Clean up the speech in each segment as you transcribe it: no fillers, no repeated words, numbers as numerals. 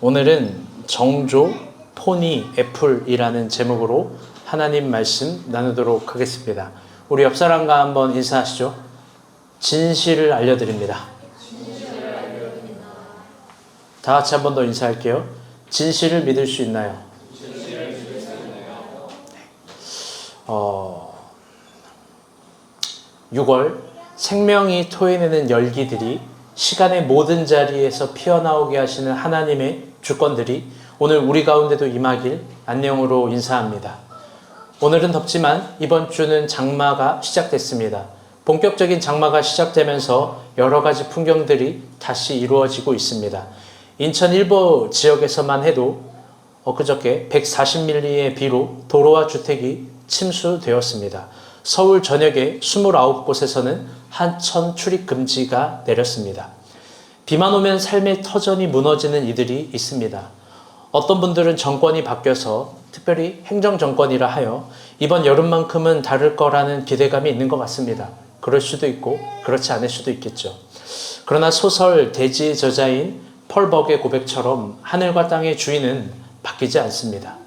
오늘은 정조, 포니, 애플이라는 제목으로 하나님 말씀 나누도록 하겠습니다. 우리 옆 사람과 한번 인사하시죠. 진실을 알려드립니다. 다 같이 한 번 더 인사할게요. 진실을 믿을 수 있나요? 6월 생명이 토해내는 열기들이 시간의 모든 자리에서 피어나오게 하시는 하나님의 주권들이 오늘 우리 가운데도 임하길 안녕으로 인사합니다. 오늘은 덥지만 이번 주는 장마가 시작됐습니다. 본격적인 장마가 시작되면서 여러 가지 풍경들이 다시 이루어지고 있습니다. 인천 일부 지역에서만 해도 엊그저께 140mm의 비로 도로와 주택이 침수되었습니다. 서울 전역의 29곳에서는 하천 출입 금지가 내렸습니다. 비만 오면 삶의 터전이 무너지는 이들이 있습니다. 어떤 분들은 정권이 바뀌어서 특별히 행정정권이라 하여 이번 여름만큼은 다를 거라는 기대감이 있는 것 같습니다. 그럴 수도 있고 그렇지 않을 수도 있겠죠. 그러나 소설 대지의 저자인 펄 버그의 고백처럼 하늘과 땅의 주인은 바뀌지 않습니다.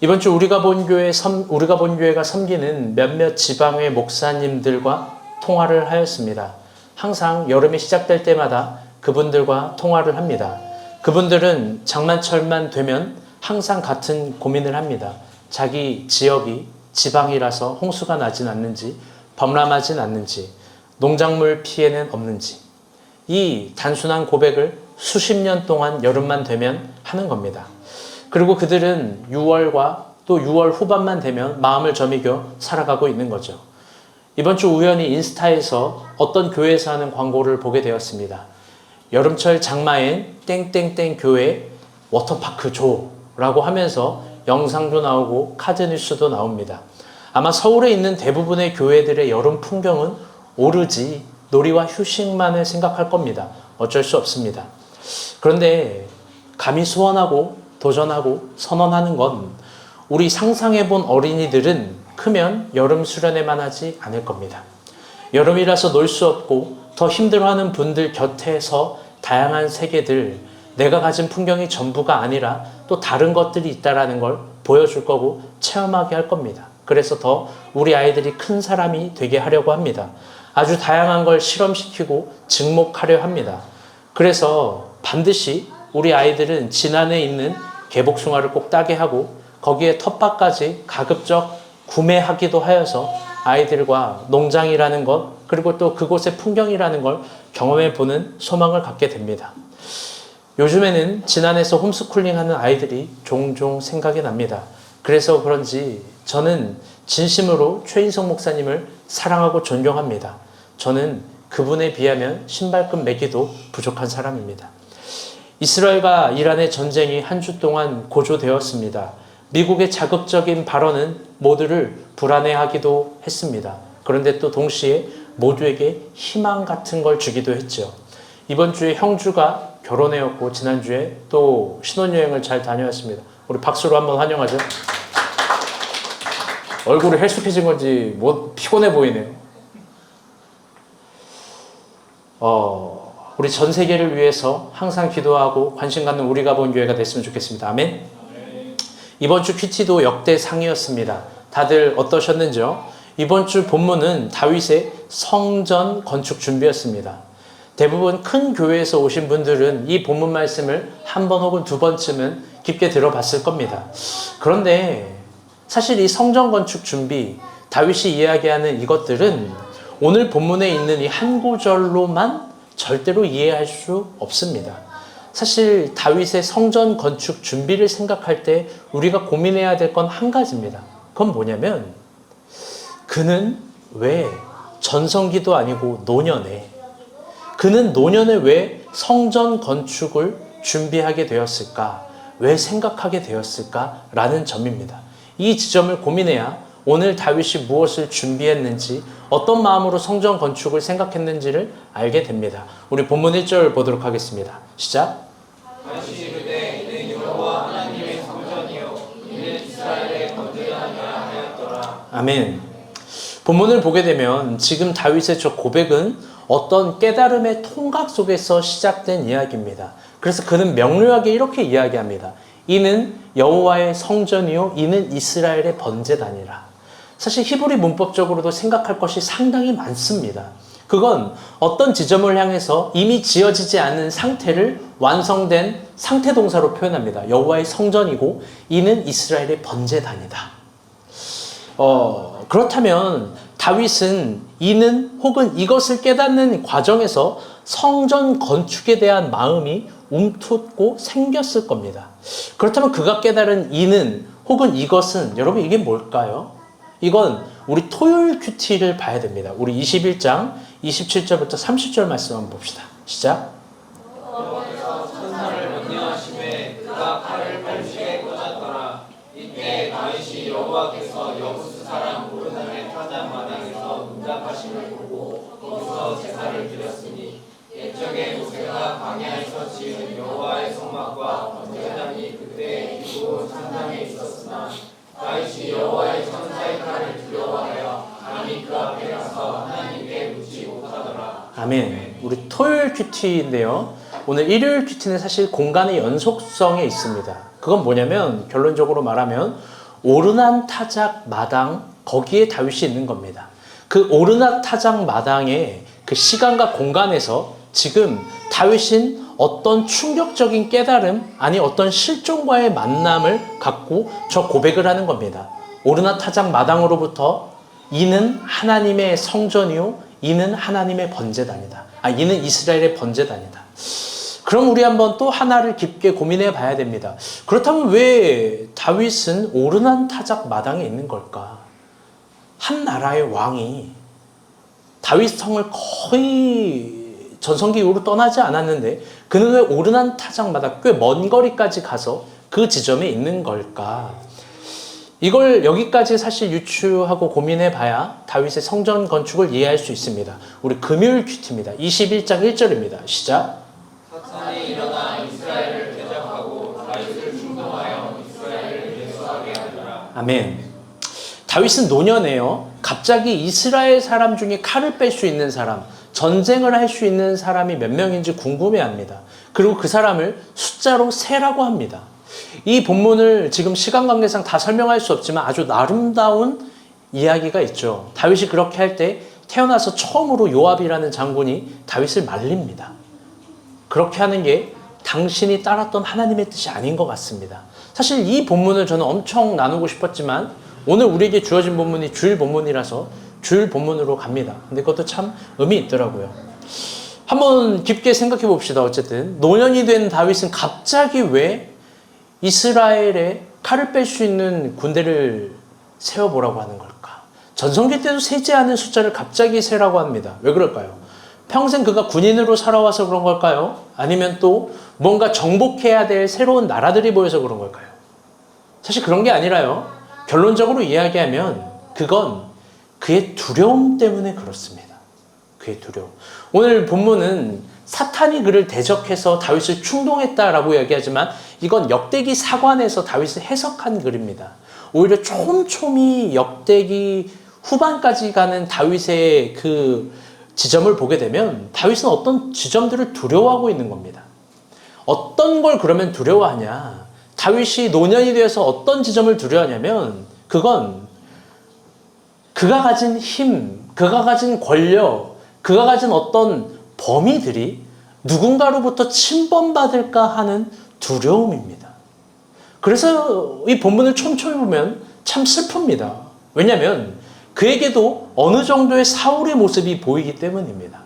이번 주 우리가 본 교회가 섬기는 몇몇 지방의 목사님들과 통화를 하였습니다. 항상 여름이 시작될 때마다 그분들과 통화를 합니다. 그분들은 장마철만 되면 항상 같은 고민을 합니다. 자기 지역이 지방이라서 홍수가 나진 않는지, 범람하진 않는지, 농작물 피해는 없는지, 이 단순한 고백을 수십 년 동안 여름만 되면 하는 겁니다. 그리고 그들은 6월과 또 6월 후반만 되면 마음을 저미겨 살아가고 있는 거죠. 이번 주 우연히 인스타에서 어떤 교회에서 하는 광고를 보게 되었습니다. 여름철 장마엔 땡땡땡 교회 워터파크 조라고 하면서 영상도 나오고 카드 뉴스도 나옵니다. 아마 서울에 있는 대부분의 교회들의 여름 풍경은 오로지 놀이와 휴식만을 생각할 겁니다. 어쩔 수 없습니다. 그런데 감히 소원하고 도전하고 선언하는 건 우리 상상해본 어린이들은 크면 여름 수련회만 하지 않을 겁니다. 여름이라서 놀 수 없고 더 힘들어하는 분들 곁에서 다양한 세계들, 내가 가진 풍경이 전부가 아니라 또 다른 것들이 있다는 걸 보여줄 거고 체험하게 할 겁니다. 그래서 더 우리 아이들이 큰 사람이 되게 하려고 합니다. 아주 다양한 걸 실험시키고 증목하려 합니다. 그래서 반드시 우리 아이들은 진안에 있는 개복숭아를 꼭 따게 하고 거기에 텃밭까지 가급적 구매하기도 하여서 아이들과 농장이라는 것 그리고 또 그곳의 풍경이라는 걸 경험해보는 소망을 갖게 됩니다. 요즘에는 진안에서 홈스쿨링하는 아이들이 종종 생각이 납니다. 그래서 그런지 저는 진심으로 최인성 목사님을 사랑하고 존경합니다. 저는 그분에 비하면 신발끈 매기도 부족한 사람입니다. 이스라엘과 이란의 전쟁이 한 주 동안 고조되었습니다. 미국의 자극적인 발언은 모두를 불안해하기도 했습니다. 그런데 또 동시에 모두에게 희망 같은 걸 주기도 했죠. 이번 주에 형주가 결혼해였고 지난주에 또 신혼여행을 잘 다녀왔습니다. 우리 박수로 한번 환영하죠. 얼굴이 헬스케진 건지 피곤해 보이네요. 우리 전 세계를 위해서 항상 기도하고 관심 갖는 우리가 본 교회가 됐으면 좋겠습니다. 아멘. 이번 주 큐티도 역대 상이었습니다. 다들 어떠셨는지요? 이번 주 본문은 다윗의 성전 건축 준비였습니다. 대부분 큰 교회에서 오신 분들은 이 본문 말씀을 한 번 혹은 두 번쯤은 깊게 들어봤을 겁니다. 그런데 사실 이 성전 건축 준비, 다윗이 이야기하는 이것들은 오늘 본문에 있는 이 한 구절로만 절대로 이해할 수 없습니다. 사실 다윗의 성전 건축 준비를 생각할 때 우리가 고민해야 될 건 한 가지입니다. 그건 뭐냐면 그는 왜 전성기도 아니고 노년에 그는 노년에 왜 성전 건축을 준비하게 되었을까? 왜 생각하게 되었을까? 라는 점입니다. 이 지점을 고민해야 오늘 다윗이 무엇을 준비했는지 어떤 마음으로 성전 건축을 생각했는지를 알게 됩니다. 우리 본문 1절 보도록 하겠습니다. 시작. 다윗이 이르되 이는 여호와 하나님의 성전이요 이는 이스라엘의 건드려야 하였더라. 아멘. 본문을 보게 되면 지금 다윗의 저 고백은 어떤 깨달음의 통각 속에서 시작된 이야기입니다. 그래서 그는 명료하게 이렇게 이야기합니다. 이는 여호와의 성전이요 이는 이스라엘의 번제단이라. 사실 히브리 문법적으로도 생각할 것이 상당히 많습니다. 그건 어떤 지점을 향해서 이미 지어지지 않은 상태를 완성된 상태 동사로 표현합니다. 여호와의 성전이고 이는 이스라엘의 번제단이다. 그렇다면 다윗은 이는 혹은 이것을 깨닫는 과정에서 성전 건축에 대한 마음이 움텄고 생겼을 겁니다. 그렇다면 그가 깨달은 이는 혹은 이것은 여러분 이게 뭘까요? 이건 우리 토요일 큐티를 봐야 됩니다. 우리 21장 27절부터 30절 말씀 한번 봅시다. 시작. 여호와께서 천사를 명령하심에 그가 칼을 펼치게 꽂았더라. 이때 다윗이 여호와께서 여부스 사람 오르날의 타작 마당에서 응답하심을 보고 거기서 제사를 드렸으니 옛적에 모세가 광야에서 지은 여호와의 성막과 번제단이 그때 기브 산당에 있었으나 다윗이 여호와의 천사의 칼을 두려워하여 감히 그 앞에 가서 하나님께 묻지 못하더라. 아멘. 우리 토요일 큐티인데요. 오늘 일요일 큐티는 사실 공간의 연속성에 있습니다. 그건 뭐냐면 결론적으로 말하면 오르난 타작 마당 거기에 다윗이 있는 겁니다. 그 오르난 타작 마당의 그 시간과 공간에서 지금 다윗은 어떤 충격적인 깨달음 아니 어떤 실존과의 만남을 갖고 저 고백을 하는 겁니다. 오르나 타작 마당으로부터 이는 하나님의 성전이요 이는 하나님의 번제단이다. 이는 이스라엘의 번제단이다. 그럼 우리 한번 또 하나를 깊게 고민해 봐야 됩니다. 그렇다면 왜 다윗은 오르난 타작 마당에 있는 걸까? 한 나라의 왕이 다윗 성을 거의 전성기 이후로 떠나지 않았는데 그는 왜 오르난 타작마다 꽤 먼 거리까지 가서 그 지점에 있는 걸까? 이걸 여기까지 사실 유추하고 고민해 봐야 다윗의 성전 건축을 이해할 수 있습니다. 우리 금요일 큐티입니다. 21장 1절입니다. 시작. 사탄이 일어나 이스라엘을 대적하고 다윗을 충동하여 이스라엘을 예수하게 하더라. 아멘. 다윗은 노년에요. 갑자기 이스라엘 사람 중에 칼을 뺄 수 있는 사람, 전쟁을 할 수 있는 사람이 몇 명인지 궁금해합니다. 그리고 그 사람을 숫자로 세라고 합니다. 이 본문을 지금 시간 관계상 다 설명할 수 없지만 아주 아름다운 이야기가 있죠. 다윗이 그렇게 할 때 태어나서 처음으로 요압이라는 장군이 다윗을 말립니다. 그렇게 하는 게 당신이 따랐던 하나님의 뜻이 아닌 것 같습니다. 사실 이 본문을 저는 엄청 나누고 싶었지만 오늘 우리에게 주어진 본문이 주일 본문이라서 주일 본문으로 갑니다. 근데 그것도 참 의미 있더라고요. 한번 깊게 생각해 봅시다. 어쨌든 노년이 된 다윗은 갑자기 왜 이스라엘에 칼을 뺄 수 있는 군대를 세워보라고 하는 걸까? 전성기 때도 세지 않은 숫자를 갑자기 세라고 합니다. 왜 그럴까요? 평생 그가 군인으로 살아와서 그런 걸까요? 아니면 또 뭔가 정복해야 될 새로운 나라들이 보여서 그런 걸까요? 사실 그런 게 아니라요. 결론적으로 이야기하면 그건 그의 두려움 때문에 그렇습니다. 그의 두려움. 오늘 본문은 사탄이 그를 대적해서 다윗을 충동했다라고 이야기하지만 이건 역대기 사관에서 다윗을 해석한 글입니다. 오히려 촘촘히 역대기 후반까지 가는 다윗의 그 지점을 보게 되면 다윗은 어떤 지점들을 두려워하고 있는 겁니다. 어떤 걸 그러면 두려워하냐? 다윗이 노년이 되어서 어떤 지점을 두려워하냐면 그건 그가 가진 힘, 그가 가진 권력, 그가 가진 어떤 범위들이 누군가로부터 침범받을까 하는 두려움입니다. 그래서 이 본문을 촘촘히 보면 참 슬픕니다. 왜냐하면 그에게도 어느 정도의 사울의 모습이 보이기 때문입니다.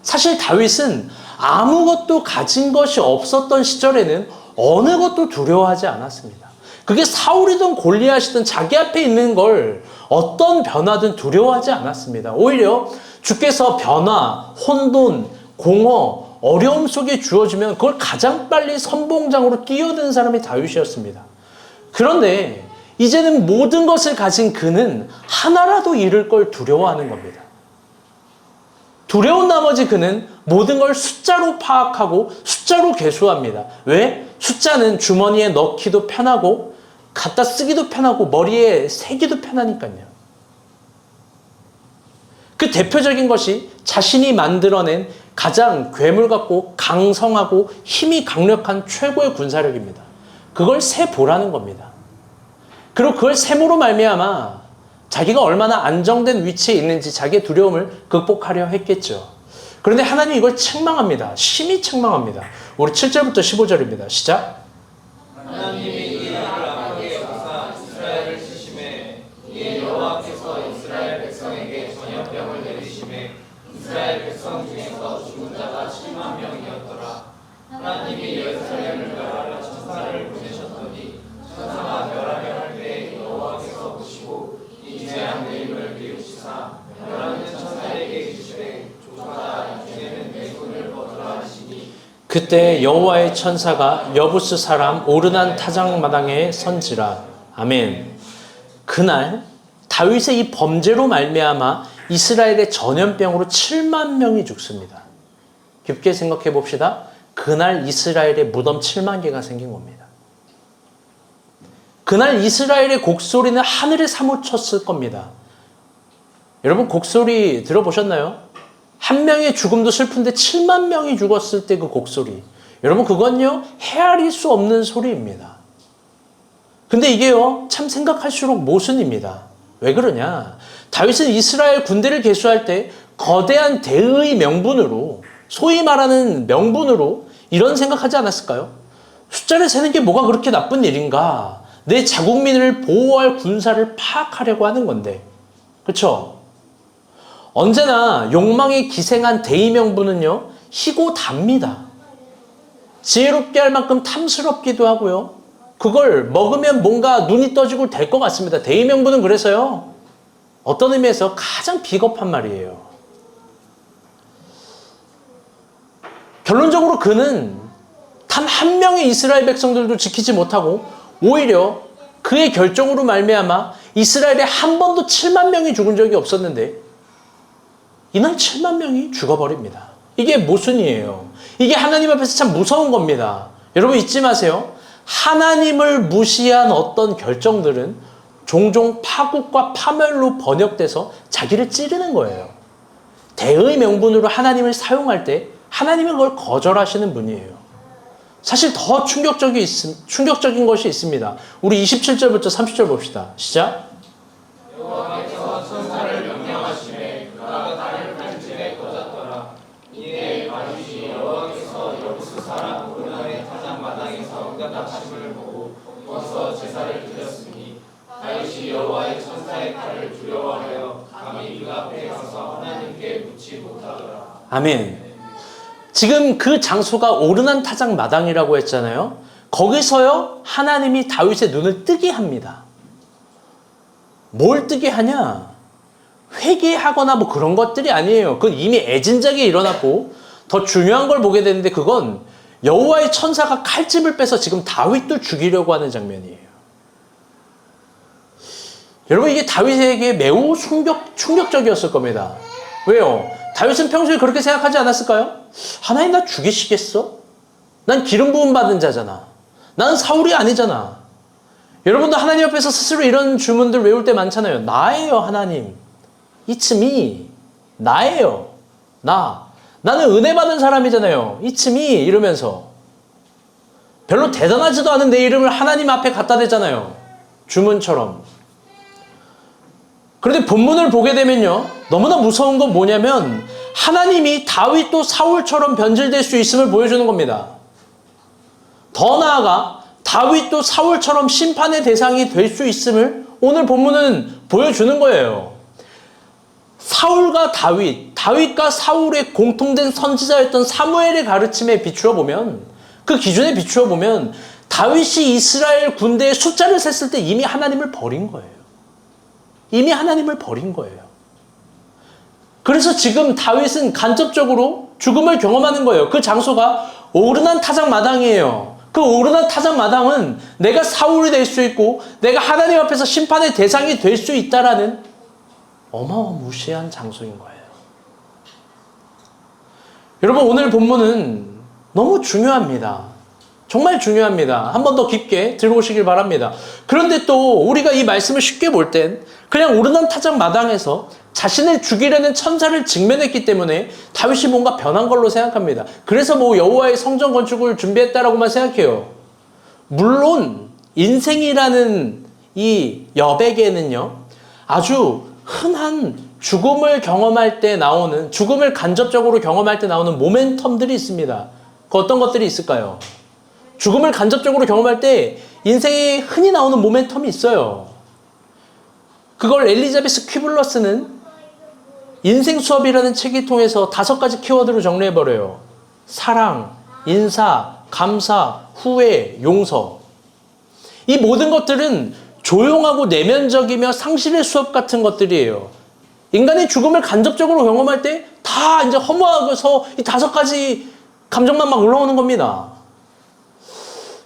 사실 다윗은 아무것도 가진 것이 없었던 시절에는 어느 것도 두려워하지 않았습니다. 그게 사울이든 골리앗이든 자기 앞에 있는 걸 어떤 변화든 두려워하지 않았습니다. 오히려 주께서 변화, 혼돈, 공허, 어려움 속에 주어지면 그걸 가장 빨리 선봉장으로 뛰어드는 사람이 다윗이었습니다. 그런데 이제는 모든 것을 가진 그는 하나라도 잃을 걸 두려워하는 겁니다. 두려운 나머지 그는 모든 걸 숫자로 파악하고 숫자로 계수합니다. 왜? 숫자는 주머니에 넣기도 편하고 갖다 쓰기도 편하고 머리에 새기도 편하니까요. 그 대표적인 것이 자신이 만들어낸 가장 괴물 같고 강성하고 힘이 강력한 최고의 군사력입니다. 그걸 세보라는 겁니다. 그리고 그걸 셈으로 말미암아 자기가 얼마나 안정된 위치에 있는지 자기의 두려움을 극복하려 했겠죠. 그런데 하나님이 이걸 책망합니다. 심히 책망합니다. 우리 7절부터 15절입니다. 시작. 하나님이 이를 악하게 여기사 이스라엘을 치심에 이에 여호와께서 이스라엘 백성에게 전염병을 내리심에 이스라엘 백성 중에서 죽은 자가 7만 명이었더라. 하나님이 예루살렘을 멸하려 천사를 보내셨더니 천사가 멸하려 할 때에 여호와께서 보시고 이 죄악 내림을 비우시사 멸하는 천사에게 이르시되 조카다 이 중에는 내 손을 뻗으라 하시니 그때 여호와의 천사가 여부스 사람 오르난 타작마당에 선지라. 아멘. 그날 다윗의 이 범죄로 말미암아 이스라엘의 전염병으로 7만 명이 죽습니다. 깊게 생각해 봅시다. 그날 이스라엘에 무덤 7만 개가 생긴 겁니다. 그날 이스라엘의 곡소리는 하늘에 사무쳤을 겁니다. 여러분 곡소리 들어보셨나요? 한 명의 죽음도 슬픈데 7만 명이 죽었을 때 그 곡소리. 여러분 그건요 헤아릴 수 없는 소리입니다. 근데 이게요 참 생각할수록 모순입니다. 왜 그러냐? 다윗은 이스라엘 군대를 계수할 때 거대한 대의의 명분으로, 소위 말하는 명분으로 이런 생각하지 않았을까요? 숫자를 세는 게 뭐가 그렇게 나쁜 일인가? 내 자국민을 보호할 군사를 파악하려고 하는 건데, 그렇죠? 언제나 욕망에 기생한 대의 명분은요 희고 답니다. 지혜롭게 할 만큼 탐스럽기도 하고요. 그걸 먹으면 뭔가 눈이 떠지고 될 것 같습니다. 대의 명분은 그래서요 어떤 의미에서 가장 비겁한 말이에요. 결론적으로 그는 단 한 명의 이스라엘 백성들도 지키지 못하고 오히려 그의 결정으로 말미암아 이스라엘에 한 번도 7만 명이 죽은 적이 없었는데 이날 7만 명이 죽어버립니다. 이게 모순이에요. 이게 하나님 앞에서 참 무서운 겁니다. 여러분 잊지 마세요. 하나님을 무시한 어떤 결정들은 종종 파국과 파멸로 번역돼서 자기를 찌르는 거예요. 대의 명분으로 하나님을 사용할 때 하나님은 그걸 거절하시는 분이에요. 사실 더 충격적인 것이 있습니다. 우리 27절부터 30절 봅시다. 시작. 여호와께서 천사를 명령하시매 그가 달을 펼치되 꺼졌더라. 이에 다윗이 여호와께서 여부스 사람 오르난의 타작마당에서 응답하심을 보고 거기서 제사를 드렸으니 다윗이 여호와의 천사의 칼을 두려워하여 감히 그 앞에 가서 하나님께 묻지 못하더라. 아멘. 지금 그 장소가 오르난 타작 마당이라고 했잖아요. 거기서요 하나님이 다윗의 눈을 뜨게 합니다. 뭘 뜨게 하냐? 회개하거나 뭐 그런 것들이 아니에요. 그건 이미 애진작에 일어났고 더 중요한 걸 보게 되는데 그건 여호와의 천사가 칼집을 빼서 지금 다윗도 죽이려고 하는 장면이에요. 여러분 이게 다윗에게 매우 충격적이었을 겁니다. 왜요? 다윗은 평소에 그렇게 생각하지 않았을까요? 하나님 나 죽이시겠어? 난 기름 부음 받은 자잖아. 난 사울이 아니잖아. 여러분도 하나님 앞에서 스스로 이런 주문들 외울 때 많잖아요. 나예요 하나님. It's me. 나예요. 나는 은혜 받은 사람이잖아요. It's me 이러면서 별로 대단하지도 않은 내 이름을 하나님 앞에 갖다 대잖아요. 주문처럼. 그런데 본문을 보게 되면요 너무나 무서운 건 뭐냐면 하나님이 다윗도 사울처럼 변질될 수 있음을 보여주는 겁니다. 더 나아가 다윗도 사울처럼 심판의 대상이 될 수 있음을 오늘 본문은 보여주는 거예요. 사울과 다윗과 사울의 공통된 선지자였던 사무엘의 가르침에 비추어 보면, 그 기준에 비추어 보면 다윗이 이스라엘 군대의 숫자를 셌을 때 이미 하나님을 버린 거예요. 이미 하나님을 버린 거예요. 그래서 지금 다윗은 간접적으로 죽음을 경험하는 거예요. 그 장소가 오르난 타작 마당이에요. 그 오르난 타작 마당은 내가 사울이 될 수 있고 내가 하나님 앞에서 심판의 대상이 될 수 있다라는 어마어마무시한 장소인 거예요. 여러분 오늘 본문은 너무 중요합니다. 정말 중요합니다. 한 번 더 깊게 들어오시길 바랍니다. 그런데 또 우리가 이 말씀을 쉽게 볼 땐 그냥 오르난 타작 마당에서 자신을 죽이려는 천사를 직면했기 때문에 다윗이 뭔가 변한 걸로 생각합니다. 그래서 뭐 여호와의 성전 건축을 준비했다라고만 생각해요. 물론 인생이라는 이 여백에는요, 아주 흔한 죽음을 경험할 때 나오는, 죽음을 간접적으로 경험할 때 나오는 모멘텀들이 있습니다. 그 어떤 것들이 있을까요? 죽음을 간접적으로 경험할 때 인생에 흔히 나오는 모멘텀이 있어요. 그걸 엘리자베스 퀴블러스는 인생 수업이라는 책을 통해서 5가지 키워드로 정리해버려요. 사랑, 인사, 감사, 후회, 용서. 이 모든 것들은 조용하고 내면적이며 상실의 수업 같은 것들이에요. 인간의 죽음을 간접적으로 경험할 때 다 이제 허무하고서 이 5가지 감정만 막 올라오는 겁니다.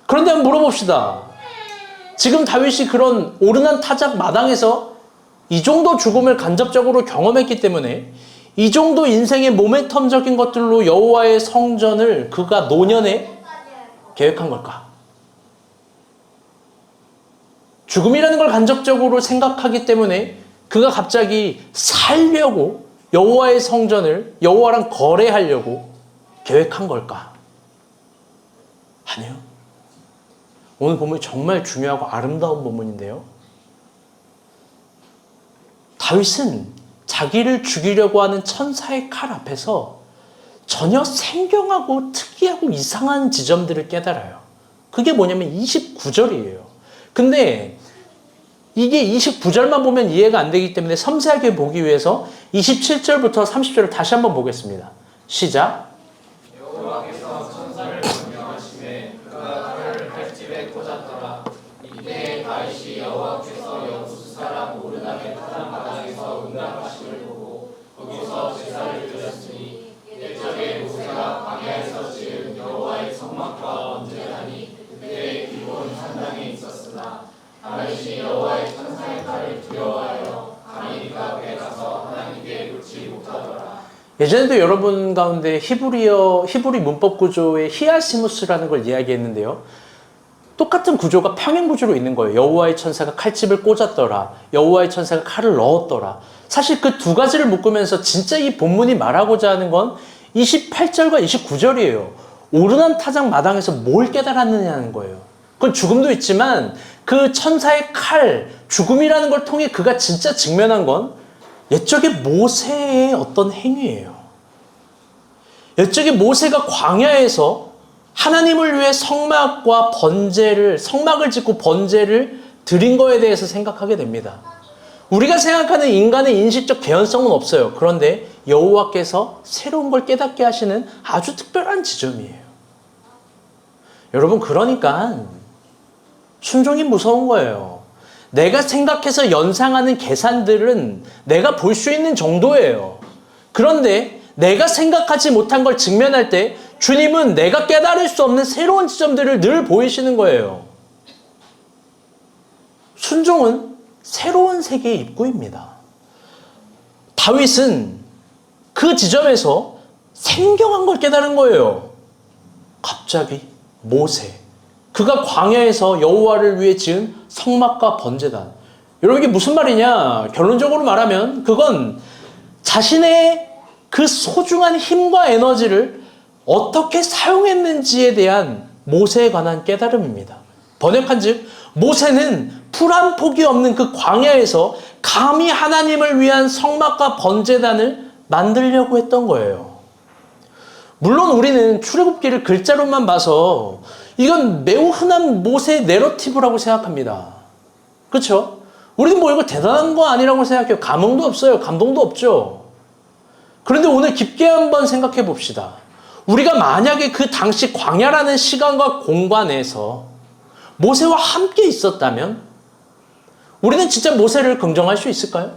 그런데 한번 물어봅시다. 지금 다윗이 그런 오르난 타작 마당에서 이 정도 죽음을 간접적으로 경험했기 때문에 이 정도 인생의 모멘텀적인 것들로 여호와의 성전을 그가 노년에 계획한 걸까? 죽음이라는 걸 간접적으로 생각하기 때문에 그가 갑자기 살려고 여호와의 성전을 여호와랑 거래하려고 계획한 걸까? 아니요. 오늘 본문이 정말 중요하고 아름다운 본문인데요. 다윗은 자기를 죽이려고 하는 천사의 칼 앞에서 전혀 생경하고 특이하고 이상한 지점들을 깨달아요. 그게 뭐냐면 29절이에요. 근데 이게 29절만 보면 이해가 안 되기 때문에 섬세하게 보기 위해서 27절부터 30절을 다시 한번 보겠습니다. 시작. 여호와께서 천사를 명령하심에 그가 칼을 칼집에 꽂았더라. 이때 다윗이 여호와께서 여부스 사람 오르나의 타작 마당에서 응답하심을 보고 거기서 제사를 드렸으니 옛적에 모세가 광야에서 지은 여호와의 성막과 언제나니 그때의 기본 산당에 있었으나 다윗이 여호와의 천사의 칼을 두려워하여 감히 그 앞에 가서 하나님께 묻지 못하더라. 예전에도 여러분 가운데 히브리 문법 구조의 히아시무스라는 걸 이야기했는데요. 똑같은 구조가 평행 구조로 있는 거예요. 여호와의 천사가 칼집을 꽂았더라. 여호와의 천사가 칼을 넣었더라. 사실 그 2가지를 묶으면서 진짜 이 본문이 말하고자 하는 건 28절과 29절이에요. 오르난 타작 마당에서 뭘 깨달았느냐는 거예요. 그건 죽음도 있지만 그 천사의 칼, 죽음이라는 걸 통해 그가 진짜 직면한 건 옛적의 모세의 어떤 행위예요. 옛적의 모세가 광야에서 하나님을 위해 성막을 짓고 번제를 드린 거에 대해서 생각하게 됩니다. 우리가 생각하는 인간의 인식적 개연성은 없어요. 그런데 여호와께서 새로운 걸 깨닫게 하시는 아주 특별한 지점이에요. 여러분, 그러니까 순종이 무서운 거예요. 내가 생각해서 연상하는 계산들은 내가 볼 수 있는 정도예요. 그런데 내가 생각하지 못한 걸 직면할 때 주님은 내가 깨달을 수 없는 새로운 지점들을 늘 보이시는 거예요. 순종은 새로운 세계의 입구입니다. 다윗은 그 지점에서 생경한 걸 깨달은 거예요. 갑자기 모세, 그가 광야에서 여호와를 위해 지은 성막과 번제단. 여러분, 이게 무슨 말이냐? 결론적으로 말하면 그건 자신의 그 소중한 힘과 에너지를 어떻게 사용했는지에 대한 모세에 관한 깨달음입니다. 번역한즉 모세는 풀 한 폭이 없는 그 광야에서 감히 하나님을 위한 성막과 번제단을 만들려고 했던 거예요. 물론 우리는 출애굽기를 글자로만 봐서 이건 매우 흔한 모세의 내러티브라고 생각합니다. 그렇죠? 우리는 뭐 이거 대단한 거 아니라고 생각해요. 감흥도 없어요. 감동도 없죠. 그런데 오늘 깊게 한번 생각해 봅시다. 우리가 만약에 그 당시 광야라는 시간과 공간에서 모세와 함께 있었다면 우리는 진짜 모세를 긍정할 수 있을까요?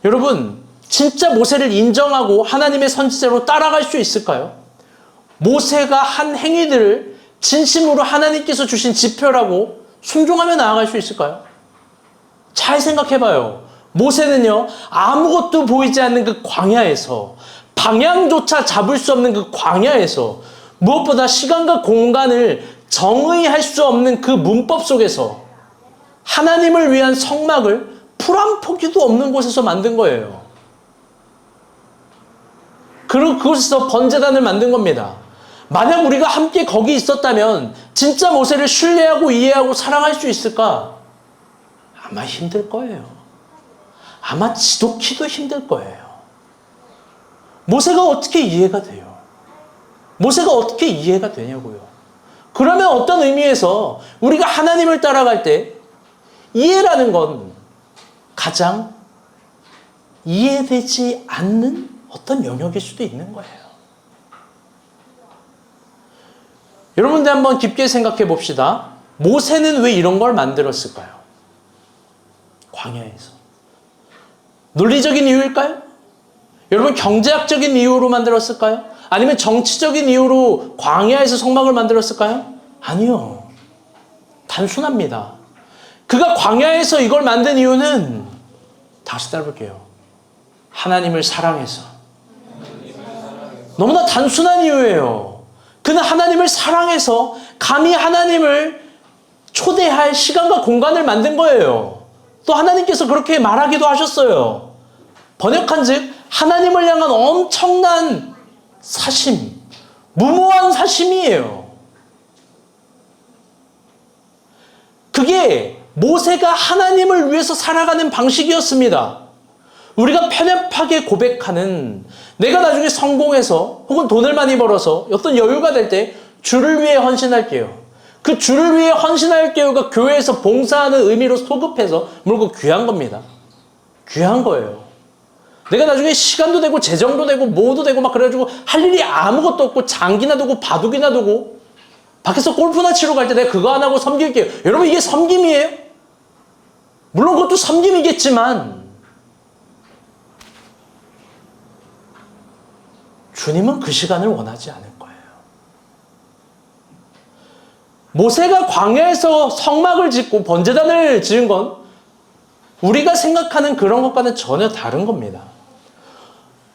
여러분, 진짜 모세를 인정하고 하나님의 선지자로 따라갈 수 있을까요? 모세가 한 행위들을 진심으로 하나님께서 주신 지표라고 순종하며 나아갈 수 있을까요? 잘 생각해봐요. 모세는요, 아무것도 보이지 않는 그 광야에서, 방향조차 잡을 수 없는 그 광야에서 무엇보다 시간과 공간을 정의할 수 없는 그 문법 속에서 하나님을 위한 성막을 풀 한 포기도 없는 곳에서 만든 거예요. 그리고 그곳에서 번제단을 만든 겁니다. 만약 우리가 함께 거기 있었다면 진짜 모세를 신뢰하고 이해하고 사랑할 수 있을까? 아마 힘들 거예요. 아마 지독히도 힘들 거예요. 모세가 어떻게 이해가 돼요? 모세가 어떻게 이해가 되냐고요. 그러면 어떤 의미에서 우리가 하나님을 따라갈 때 이해라는 건 가장 이해되지 않는 어떤 영역일 수도 있는 거예요. 여러분들 한번 깊게 생각해 봅시다. 모세는 왜 이런 걸 만들었을까요? 광야에서. 논리적인 이유일까요? 여러분 경제학적인 이유로 만들었을까요? 아니면 정치적인 이유로 광야에서 성막을 만들었을까요? 아니요. 단순합니다. 그가 광야에서 이걸 만든 이유는 다시 따라볼게요. 하나님을 사랑해서. 너무나 단순한 이유예요. 그는 하나님을 사랑해서 감히 하나님을 초대할 시간과 공간을 만든 거예요. 또 하나님께서 그렇게 말하기도 하셨어요. 번역한즉 하나님을 향한 엄청난 사심, 무모한 사심이에요. 그게 모세가 하나님을 위해서 살아가는 방식이었습니다. 우리가 편협하게 고백하는 내가 나중에 성공해서 혹은 돈을 많이 벌어서 어떤 여유가 될 때 주를 위해 헌신할게요. 그 주를 위해 헌신할게요가 교회에서 봉사하는 의미로 소급해서 물고 귀한 겁니다. 귀한 거예요. 내가 나중에 시간도 되고 재정도 되고 뭐도 되고 막 그래가지고 할 일이 아무것도 없고 장기나 두고 바둑이나 두고 밖에서 골프나 치러 갈 때 내가 그거 안 하고 섬길게요. 여러분 이게 섬김이에요? 물론 그것도 섬김이겠지만 주님은 그 시간을 원하지 않을 거예요. 모세가 광야에서 성막을 짓고 번제단을 지은 건 우리가 생각하는 그런 것과는 전혀 다른 겁니다.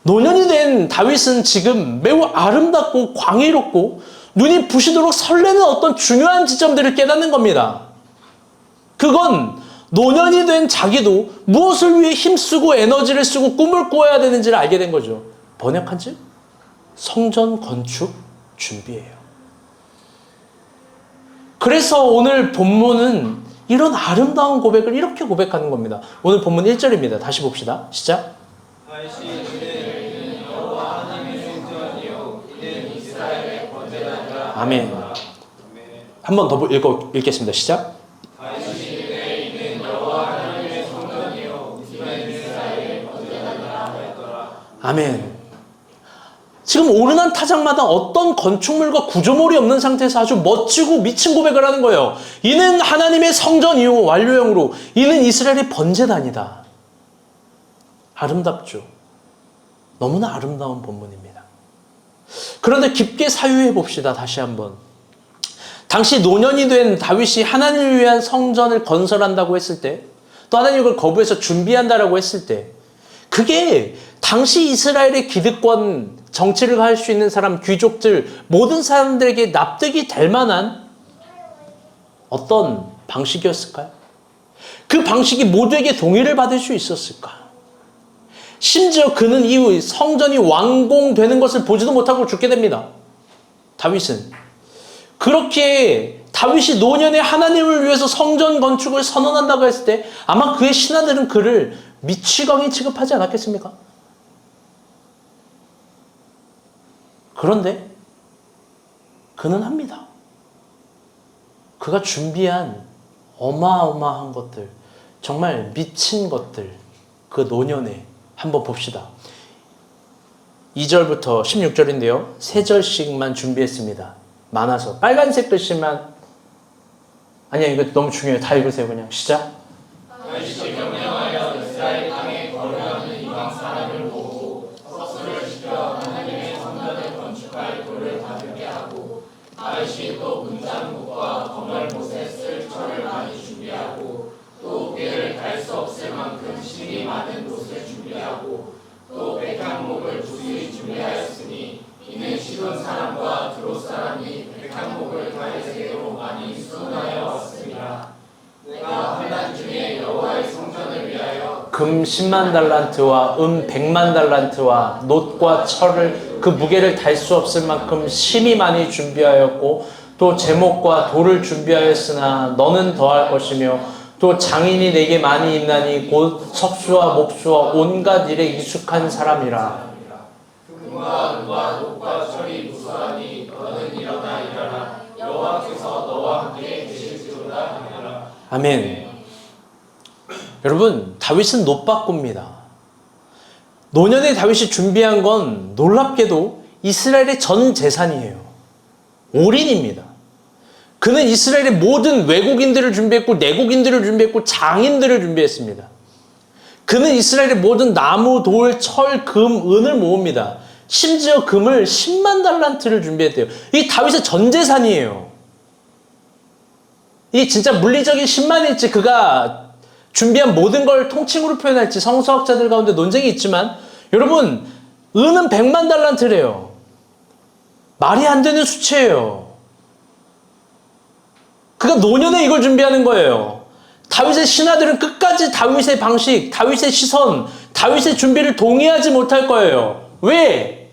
노년이 된 다윗은 지금 매우 아름답고 광의롭고 눈이 부시도록 설레는 어떤 중요한 지점들을 깨닫는 겁니다. 그건 노년이 된 자기도 무엇을 위해 힘쓰고 에너지를 쓰고 꿈을 꾸어야 되는지를 알게 된 거죠. 번역한즉 성전 건축 준비예요. 그래서 오늘 본문은 이런 아름다운 고백을 이렇게 고백하는 겁니다. 오늘 본문 1절입니다. 다시 봅시다. 시작. 다시 이는 여호와 하나님의 성전이요 이는 이스라엘의 번제단이라. 아멘. 한 번 더 읽겠습니다. 시작. 다시 이는 여호와 하나님의 성전이요 이는 이스라엘의 번제단이라 하였더라. 아멘. 지금 오르난 타작마다 어떤 건축물과 구조물이 없는 상태에서 아주 멋지고 미친 고백을 하는 거예요. 이는 하나님의 성전이요 완료형으로 이는 이스라엘의 번제단이다. 아름답죠. 너무나 아름다운 본문입니다. 그런데 깊게 사유해 봅시다. 다시 한번. 당시 노년이 된 다윗이 하나님을 위한 성전을 건설한다고 했을 때, 또 하나님을 거부해서 준비한다라고 했을 때, 그게 당시 이스라엘의 기득권, 정치를 할 수 있는 사람, 귀족들, 모든 사람들에게 납득이 될 만한 어떤 방식이었을까요? 그 방식이 모두에게 동의를 받을 수 있었을까? 심지어 그는 이후 성전이 완공되는 것을 보지도 못하고 죽게 됩니다. 다윗은. 그렇게 다윗이 노년에 하나님을 위해서 성전 건축을 선언한다고 했을 때 아마 그의 신하들은 그를 미치광이 취급하지 않았겠습니까? 그런데 그는 합니다. 그가 준비한 어마어마한 것들, 정말 미친 것들, 그 노년에 한번 봅시다. 2절부터 16절인데요. 3절씩만 준비했습니다. 많아서. 빨간색 글씨만. 아니야, 이거 너무 중요해요. 다 읽으세요. 그냥 시작. 다윗이 명령하여 이스라엘 땅에 거류하는 이방 사람을 모으고 석수를 시켜 하나님의 성전을 건축할 돌을 가득게 하고 다윗이 또 문장목과 거멜못에 쓸 철을 많이 준비하고 또 궤를 달 수 없을 만큼 실이 많은 롯을 준비하고 또 백향목을 두수히 준비하였으니 이는 시돈 사람과 드롯 사람 금 10만 달란트와 은 100만 달란트와 놋과 철을 그 무게를 달 수 없을 만큼 심히 많이 준비하였고 또 제목과 돌을 준비하였으나 너는 더할 것이며 또 장인이 내게 많이 있나니 곧 석수와 목수와 온갖 일에 익숙한 사람이라. 금과 은과 놋과 철이 무수하니 너는 일어나 일하라. 여호와께서 너와 함께 계실지로다 하니라. 아멘. 여러분, 다윗은 놋바꿉니다. 노년에 다윗이 준비한 건 놀랍게도 이스라엘의 전 재산이에요. 올인입니다. 그는 이스라엘의 모든 외국인들을 준비했고 내국인들을 준비했고 장인들을 준비했습니다. 그는 이스라엘의 모든 나무, 돌, 철, 금, 은을 모읍니다. 심지어 금을 10만 달란트를 준비했대요. 이 다윗의 전 재산이에요. 이 진짜 물리적인 10만일지 그가 준비한 모든 걸 통칭으로 표현할지 성서학자들 가운데 논쟁이 있지만 여러분, 은은 100만 달란트래요. 말이 안 되는 수치예요. 그가 노년에 이걸 준비하는 거예요. 다윗의 신하들은 끝까지 다윗의 방식, 다윗의 시선, 다윗의 준비를 동의하지 못할 거예요. 왜?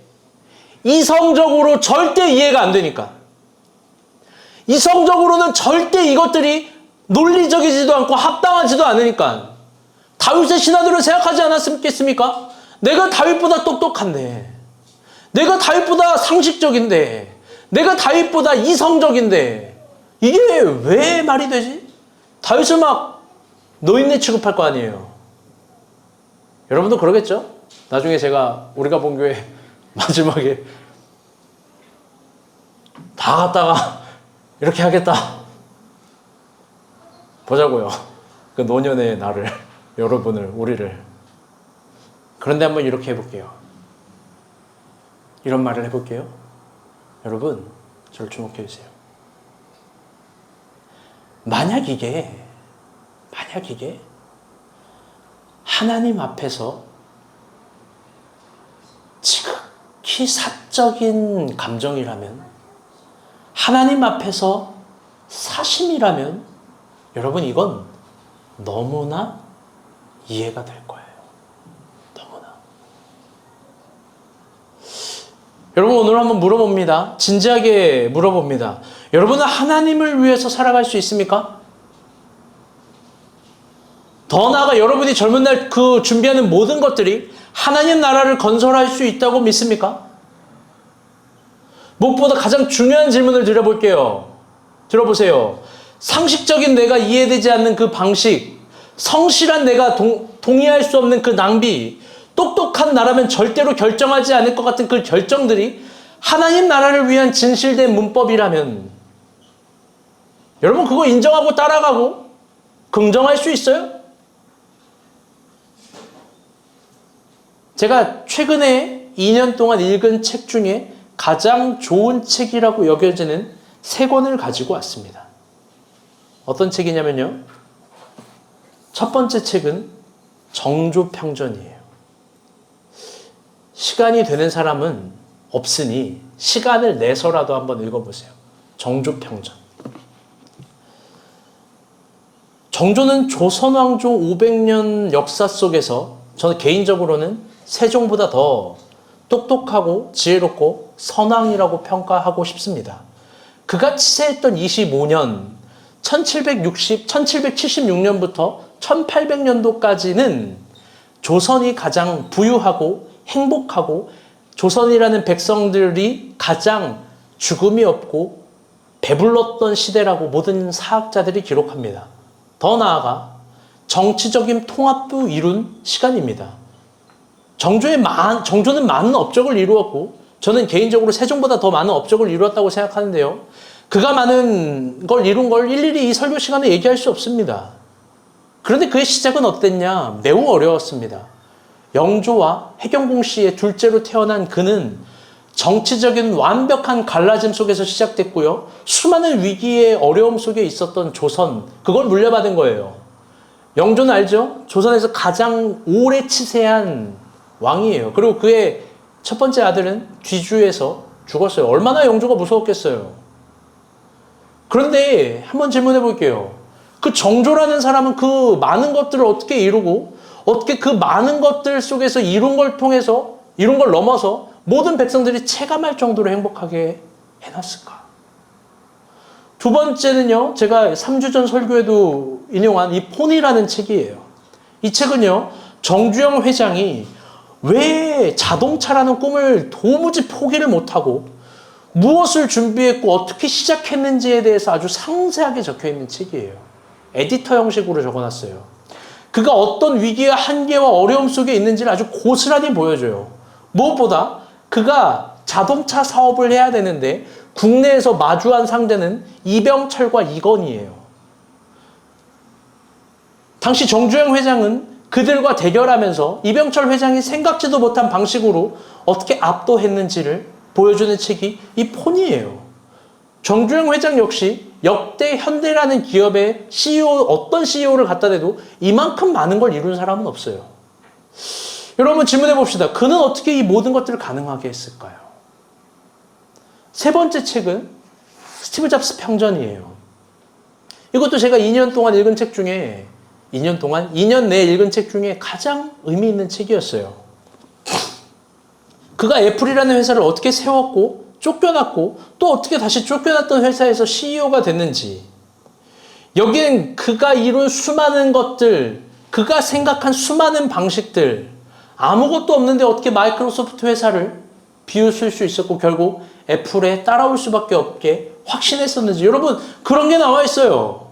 이성적으로 절대 이해가 안 되니까. 이성적으로는 절대 이것들이 논리적이지도 않고 합당하지도 않으니까. 다윗의 신하들은 생각하지 않았겠습니까? 내가 다윗보다 똑똑한데, 내가 다윗보다 상식적인데, 내가 다윗보다 이성적인데 이게 왜 말이 되지? 다윗을 막 노인네 취급할 거 아니에요. 여러분도 그러겠죠? 나중에 우리가 본 교회 마지막에 다 갔다가 이렇게 하겠다. 보자고요. 그 노년의 나를, 여러분을, 우리를. 그런데 한번 이렇게 해볼게요. 이런 말을 해볼게요. 여러분, 저를 주목해 주세요. 만약 이게 하나님 앞에서 지극히 사적인 감정이라면, 하나님 앞에서 사심이라면, 여러분 이건 너무나 이해가 될 거예요. 너무나. 여러분 오늘 한번 물어봅니다. 진지하게 물어봅니다. 여러분은 하나님을 위해서 살아갈 수 있습니까? 더 나아가 여러분이 젊은 날 그 준비하는 모든 것들이 하나님 나라를 건설할 수 있다고 믿습니까? 무엇보다 가장 중요한 질문을 드려볼게요. 들어보세요. 상식적인 내가 이해되지 않는 그 방식, 성실한 내가 동의할 수 없는 그 낭비, 똑똑한 나라면 절대로 결정하지 않을 것 같은 그 결정들이 하나님 나라를 위한 진실된 문법이라면 여러분 그거 인정하고 따라가고 긍정할 수 있어요? 제가 최근에 2년 동안 읽은 책 중에 가장 좋은 책이라고 여겨지는 3권을 가지고 왔습니다. 어떤 책이냐면요. 첫 번째 책은 정조평전이에요. 시간이 되는 사람은 없으니 시간을 내서라도 한번 읽어보세요. 정조평전. 정조는 조선왕조 500년 역사 속에서 저는 개인적으로는 세종보다 더 똑똑하고 지혜롭고 선왕이라고 평가하고 싶습니다. 그가 치세했던 25년 1776년부터 1800년도까지는 조선이 가장 부유하고 행복하고 조선이라는 백성들이 가장 죽음이 없고 배불렀던 시대라고 모든 사학자들이 기록합니다. 더 나아가 정치적인 통합도 이룬 시간입니다. 정조는 많은 업적을 이루었고 저는 개인적으로 세종보다 더 많은 업적을 이루었다고 생각하는데요. 그가 많은 걸 이룬 걸 일일이 이 설교 시간에 얘기할 수 없습니다. 그런데 그의 시작은 어땠냐? 매우 어려웠습니다. 영조와 해경궁 씨의 둘째로 태어난 그는 정치적인 완벽한 갈라짐 속에서 시작됐고요. 수많은 위기의 어려움 속에 있었던 조선, 그걸 물려받은 거예요. 영조는 알죠? 조선에서 가장 오래 치세한 왕이에요. 그리고 그의 첫 번째 아들은 뒤주에서 죽었어요. 얼마나 영조가 무서웠겠어요. 그런데 한번 질문해 볼게요. 그 정조라는 사람은 그 많은 것들을 어떻게 이루고 어떻게 그 많은 것들 속에서 이룬 걸 넘어서 모든 백성들이 체감할 정도로 행복하게 해놨을까? 두 번째는요, 제가 3주 전 설교에도 인용한 이 폰이라는 책이에요. 이 책은요, 정주영 회장이 왜 자동차라는 꿈을 도무지 포기를 못하고 무엇을 준비했고 어떻게 시작했는지에 대해서 아주 상세하게 적혀 있는 책이에요. 에디터 형식으로 적어놨어요. 그가 어떤 위기와 한계와 어려움 속에 있는지를 아주 고스란히 보여줘요. 무엇보다 그가 자동차 사업을 해야 되는데 국내에서 마주한 상대는 이병철과 이건희예요. 당시 정주영 회장은 그들과 대결하면서 이병철 회장이 생각지도 못한 방식으로 어떻게 압도했는지를 보여주는 책이 이 폰이에요. 정주영 회장 역시 역대 현대라는 기업의 CEO, 어떤 CEO를 갖다 대도 이만큼 많은 걸 이룬 사람은 없어요. 여러분 질문해 봅시다. 그는 어떻게 이 모든 것들을 가능하게 했을까요? 세 번째 책은 스티브 잡스 평전이에요. 이것도 제가 2년 동안 읽은 책 중에 2년 내에 읽은 책 중에 가장 의미 있는 책이었어요. 그가 애플이라는 회사를 어떻게 세웠고 쫓겨났고 또 어떻게 다시 쫓겨났던 회사에서 CEO가 됐는지, 여기엔 그가 이룬 수많은 것들, 그가 생각한 수많은 방식들, 아무것도 없는데 어떻게 마이크로소프트 회사를 비웃을 수 있었고 결국 애플에 따라올 수밖에 없게 확신했었는지, 여러분 그런 게 나와 있어요.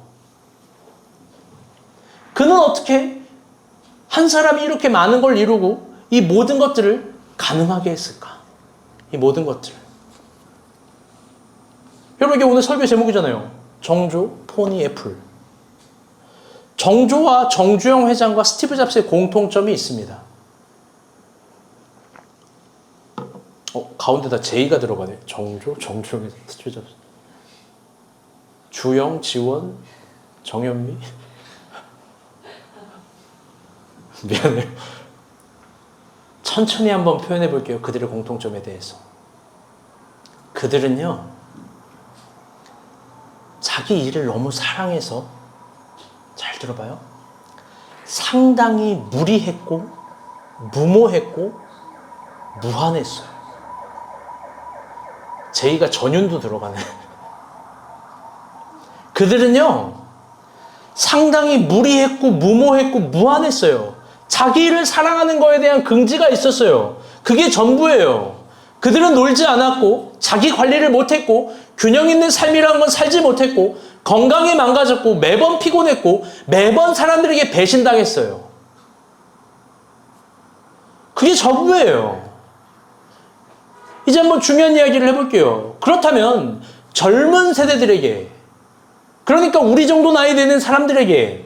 그는 어떻게 한 사람이 이렇게 많은 걸 이루고 이 모든 것들을 가능하게 했을까? 이 모든 것들을. 여러분 이게 오늘 설교 제목이잖아요. 정조, 포니, 애플. 정조와 정주영 회장과 스티브 잡스의 공통점이 있습니다. 가운데다 J가 들어가네. 정조, 정주영 회장, 스티브 잡스. 주영, 지원, 정현미. 미안해요. 천천히 한번 표현해 볼게요. 그들의 공통점에 대해서. 그들은요, 자기 일을 너무 사랑해서, 잘 들어봐요, 상당히 무리했고 무모했고 무한했어요. 제이가 전윤도 들어가네. 그들은요, 상당히 무리했고 무모했고 무한했어요. 자기 일을 사랑하는 거에 대한 긍지가 있었어요. 그게 전부예요. 그들은 놀지 않았고 자기 관리를 못했고 균형 있는 삶이라는 건 살지 못했고 건강이 망가졌고 매번 피곤했고 매번 사람들에게 배신당했어요. 그게 전부예요. 이제 한번 중요한 이야기를 해볼게요. 그렇다면 젊은 세대들에게, 그러니까 우리 정도 나이 되는 사람들에게,